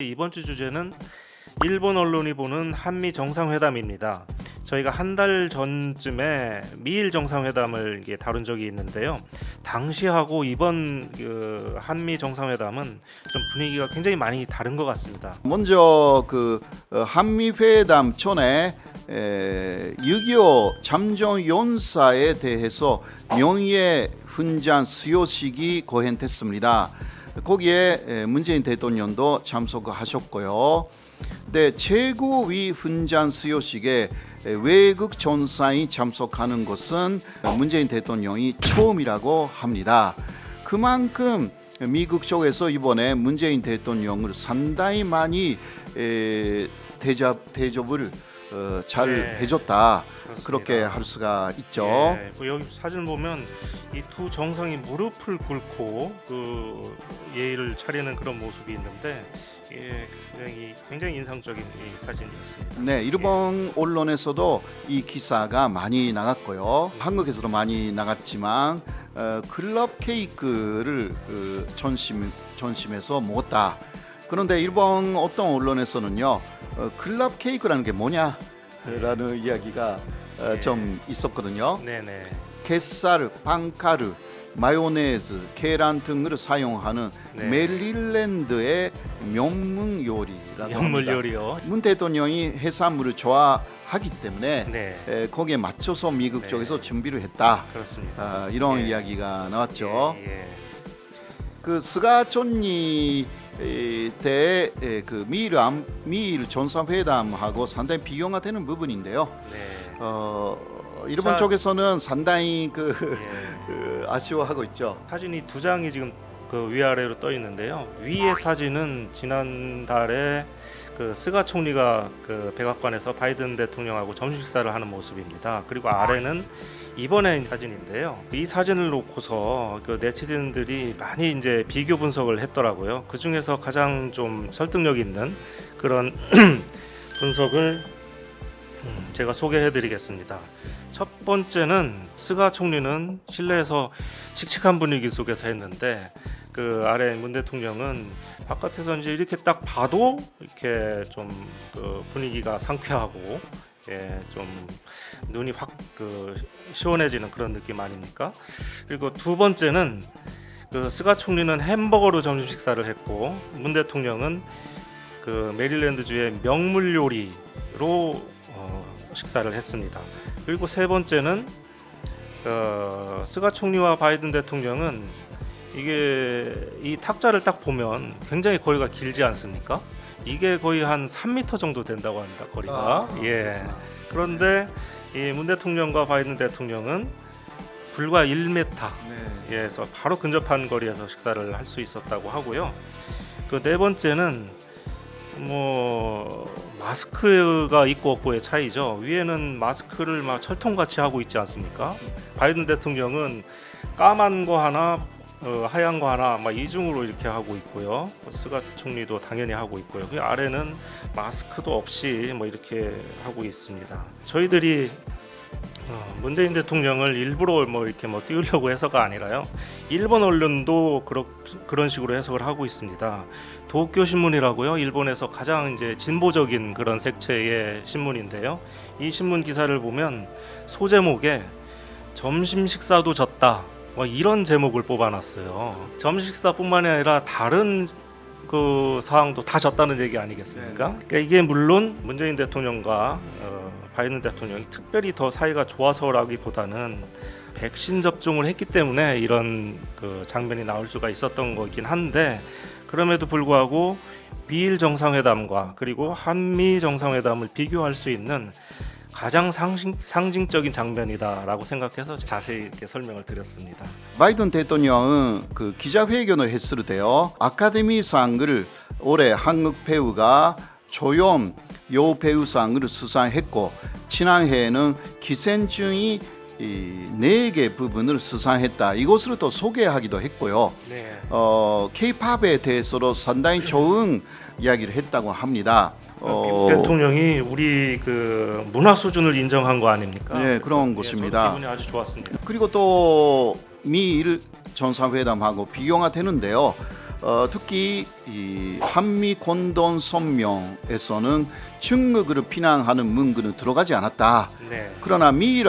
이번 주 주제는 일본 언론이 보는 한미 정상회담입니다. 저희가 한 달 전쯤에 미일 정상회담을 다룬 적이 있는데요. 당시하고 이번 한미 정상회담은 좀 분위기가 굉장히 많이 다른 것 같습니다. 먼저 한미 회담 전에 6.25 잠정 연사에 대해서 명예 훈장 수여식이 거행됐습니다. 거기에 문재인 대통령도 참석하셨고요. 네, 최고위 훈장 수여식에 외국 전사이 참석하는 것은 문재인 대통령이 처음이라고 합니다. 그만큼 미국 쪽에서 이번에 문재인 대통령을 상당히 많이 대접을 잘 해줬다. 그렇습니다. 그렇게 할 수가 있죠. 예, 여기 사진 보면 이 두 정상이 무릎을 꿇고 예의를 차리는 그런 모습이 있는데 굉장히 인상적인 이 사진이었습니다. 네, 일본 언론에서도 이 기사가 많이 나갔고요. 한국에서도 많이 나갔지만 클럽 케이크를 전심에서 먹었다. 그런데 일본 어떤 언론에서는요, 클럽 케이크라는 게 뭐냐라는 이야기가 좀 있었거든요. 네네. 게살, 빵가루, 마요네즈, 계란 등을 사용하는 네. 메릴랜드의 명문 요리라고 명물 합니다. 요리요. 문 대통령이 해산물을 좋아하기 때문에 네, 거기에 맞춰서 미국 네. 쪽에서 준비를 했다. 그렇습니다. 이런 예. 이야기가 나왔죠. 예. 그 스가 총리 때 미일 정상회담하고 상당히 비교가 되는 부분인데요. 네. 일본 자, 쪽에서는 상당히 예. 아쉬워하고 있죠. 사진이 두 장이 지금 위아래로 떠 있는데요. 위의 사진은 지난달에 스가 총리가 백악관에서 바이든 대통령하고 점심 식사를 하는 모습입니다. 그리고 아래는 이번에 사진인데요. 이 사진을 놓고서 네티즌들이 많이 이제 비교 분석을 했더라고요. 그 중에서 가장 좀 설득력 있는 그런 분석을 제가 소개해드리겠습니다. 첫 번째는 스가 총리는 실내에서 칙칙한 분위기 속에서 했는데 아래 문 대통령은 바깥에서 이제 이렇게 딱 봐도 이렇게 좀 분위기가 상쾌하고 좀 눈이 확 시원해지는 그런 느낌 아닙니까? 그리고 두 번째는 스가 총리는 햄버거로 점심 식사를 했고 문 대통령은 메릴랜드주의 명물 요리로 식사를 했습니다. 그리고 세 번째는 스가 총리와 바이든 대통령은 이 탁자를 딱 보면 굉장히 거리가 길지 않습니까? 이게 거의 한 3m 정도 된다고 합니다. 거리가. 그런데 이 문 대통령과 바이든 대통령은 불과 1m에서 바로 근접한 거리에서 식사를 할 수 있었다고 하고요. 네 번째는 마스크가 있고 없고의 차이죠. 위에는 마스크를 막 철통같이 하고 있지 않습니까? 바이든 대통령은 까만 거 하나, 하얀 거 하나, 이중으로 이렇게 하고 있고요. 스가 총리도 당연히 하고 있고요. 그 아래는 마스크도 없이 이렇게 하고 있습니다. 저희들이 문재인 대통령을 일부러 이렇게 띄우려고 해서가 아니라요. 일본 언론도 그런 식으로 해석을 하고 있습니다. 도쿄 신문이라고요. 일본에서 가장 이제 진보적인 그런 색채의 신문인데요. 이 신문 기사를 보면 소제목에 점심 식사도 졌다. 이런 제목을 뽑아놨어요. 점심 식사뿐만이 아니라 다른 사항도 다 졌다는 얘기 아니겠습니까? 그러니까 이게 물론 문재인 대통령과 바이든 대통령이 특별히 더 사이가 좋아서라기보다는 백신 접종을 했기 때문에 이런 장면이 나올 수가 있었던 거긴 한데 그럼에도 불구하고 미일 정상회담과 그리고 한미 정상회담을 비교할 수 있는 가장 상징적인 장면이다라고 생각해서 자세히 이렇게 설명을 드렸습니다. 바이든 대통령은 기자회견을 했을 때요. 아카데미상을 올해 한국 배우가 조연 여배우상을 수상했고 지난해에는 기생충이 4개 부분을 수상했다. 이것을 또 소개하기도 했고요. K-팝에 대해서도 상당히 좋은 이야기를 했다고 합니다. 미국 대통령이 우리 문화 수준을 인정한 거 아닙니까? 네, 그런 것입니다. 기분이 아주 좋았습니다. 그리고 또 미일 정상회담하고 비교가 되는데요. 특히 이 한미 공동 성명에서는 중국을 비난하는 문구는 들어가지 않았다. 네. 그러나 미일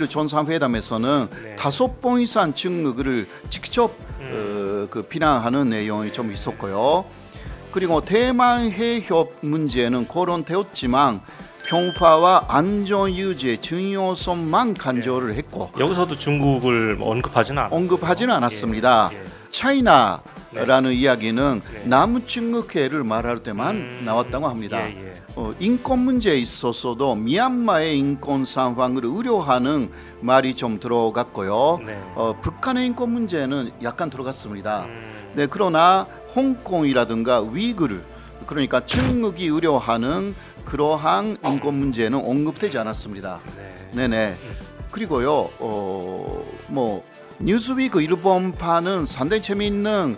정상회담에서는 네. 5번 이상 중국을 직접 그 비난하는 내용이 좀 있었고요. 그리고 대만 해협 문제는 거론되었지만 평화와 안전 유지의 중요성만 강조를 했고 여기서도 중국을 언급하지는 않았어요. 언급하지는 않았습니다. 예, 예. 차이나라는 이야기는 네. 남중국해를 말할 때만 나왔다고 합니다. 예, 예. 인권 문제에 있어서도 미얀마의 인권 상황을 우려하는 말이 좀 들어갔고요. 네. 북한의 인권 문제는 약간 들어갔습니다. 네, 그러나 홍콩이라든가 위구르, 그러니까 중국이 우려하는 그러한 인권 문제는 언급되지 않았습니다. 네. 네네. 그리고요, 뭐 뉴스위크 일본판은 상당히 재미있는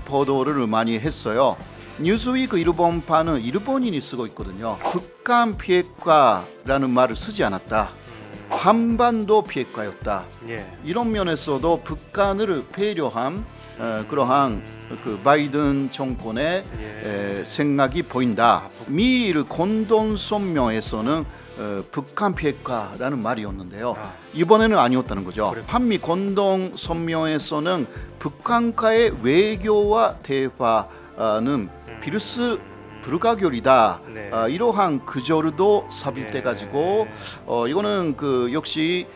보도를 많이 했어요. 뉴스위크 일본판은 일본인이 쓰고 있거든요. 북한 비핵화라는 말을 쓰지 않았다. 한반도 비핵화였다. 예. 이런 면에서도 북한을 배려한 그러한 그 바이든 정권의 예. 생각이 보인다. 미일 공동 성명에서는 북한 비핵화라는 말이었는데요. 이번에는 아니었다는 거죠. 그래. 한미 공동 성명에서는 북한과의 외교와 대화는 필수 불가결이다. 네. 이러한 구절도 삽입돼 가지고 이거는 그 역시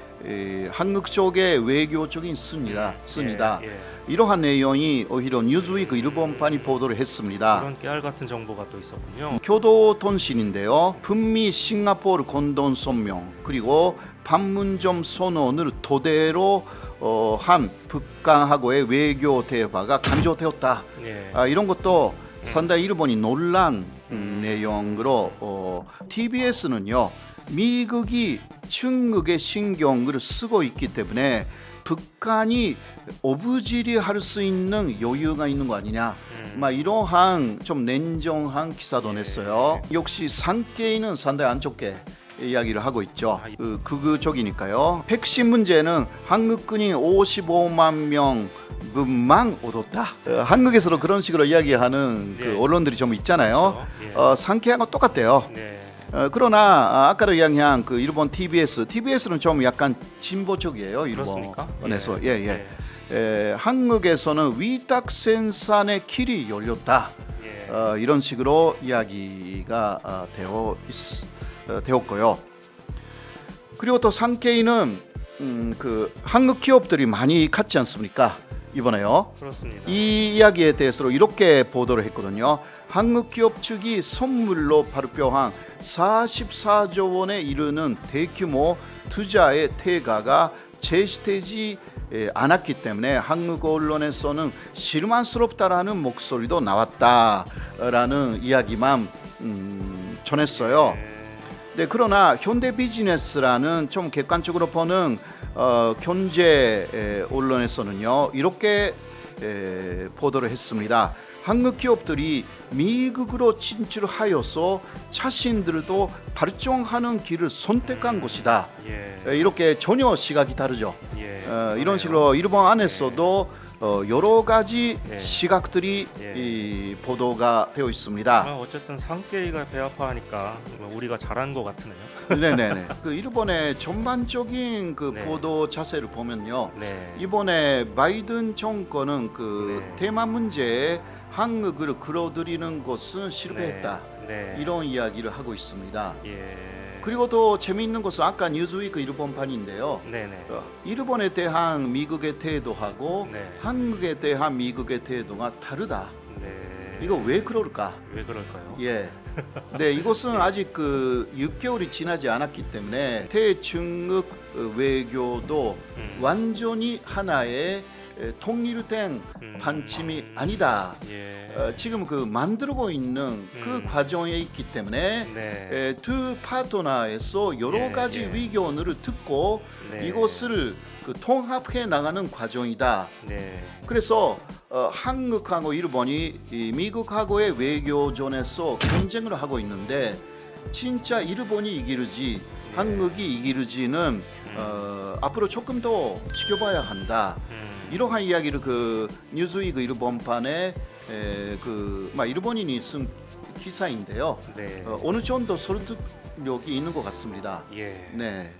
한국 쪽의 외교적인 순이다. 예, 예. 이러한 내용이 오히려 뉴스위크 일본판이 보도를 했습니다. 그런 깨알 같은 정보가 또 있었군요. 교도통신인데요. 북미 싱가포르 공동 성명 그리고 판문점 선언을 토대로 한 북한하고의 외교 대화가 강조되었다. 예. 이런 것도 상당히 일본이 놀란 내용으로 TBS는요. 미국이 중국의 신경을 쓰고 있기 때문에 북한이 오부지리 할 수 있는 여유가 있는 거 아니냐. 막 이러한 좀 냉정한 기사도 냈어요. 역시 상계인은 상당히 안 좋게 이야기를 하고 있죠. 극우적이니까요. 핵심 문제는 한국군이 55만 명분만 얻었다. 한국에서도 그런 식으로 이야기하는 그 언론들이 좀 있잖아요. 그렇죠. 상계하고 똑같대요. 네. 그러나 아까도 이야기한 그 일본 TBS는 좀 약간 진보적이에요. 그렇습니까? 일본에서 예. 한국에서는 위탁 생산의 길이 열렸다. 예. 이런 식으로 이야기가 되었고요. 그리고 또 상케이는 그 한국 기업들이 많이 갔지 않습니까? 이번에요. 그렇습니다. 이 이야기에 대해서 이렇게 보도를 했거든요. 한국 기업 측이 선물로 발표한 44조 원에 이르는 대규모 투자의 태가가 제시되지 않았기 때문에 한국 언론에서는 실망스럽다라는 목소리도 나왔다라는 이야기만 전했어요. 네, 그러나 현대비즈니스라는 좀 객관적으로 보는 경제 언론에서는요 이렇게 보도를 했습니다. 한국 기업들이 미국으로 진출하여서 자신들도 발전하는 길을 선택한 것이다. 이렇게 전혀 시각이 다르죠. 이런 식으로 일본 안에서도 여러 가지 시각들이 이 보도가 되어 있습니다. 어쨌든 상계가 배아파하니까 우리가 잘한 것 같으네요. 네네네. 그 일본의 전반적인 그 보도 자세를 보면요, 이번에 바이든 정권은 그 대만 문제에 한국을 끌어들이는 것은 실패했다. 이런 이야기를 하고 있습니다. 그리고 또 재미있는 것은 아까 뉴스위크 일본판인데요. 일본에 대한 미국의 태도하고 한국에 대한 미국의 태도가 다르다. 이거 왜 그럴까? 왜 그럴까요? 네, 이것은 아직 그 6개월이 지나지 않았기 때문에 대중국 외교도 완전히 하나의 통일된 방침이 아니다. 지금 그 만들고 있는 그 과정에 있기 때문에 두 파트너에서 여러 가지 의견을 듣고 이것을 그 통합해 나가는 과정이다. 그래서 한국하고 일본이 이 미국하고의 외교전에서 경쟁을 하고 있는데 진짜 일본이 이기는지 한국이 이기는지는 앞으로 조금 더 지켜봐야 한다. 이러한 이야기를 그 뉴스위크 일본판에 일본인이 쓴 기사인데요. 네. 어느 정도 설득력이 있는 것 같습니다. 예. 네.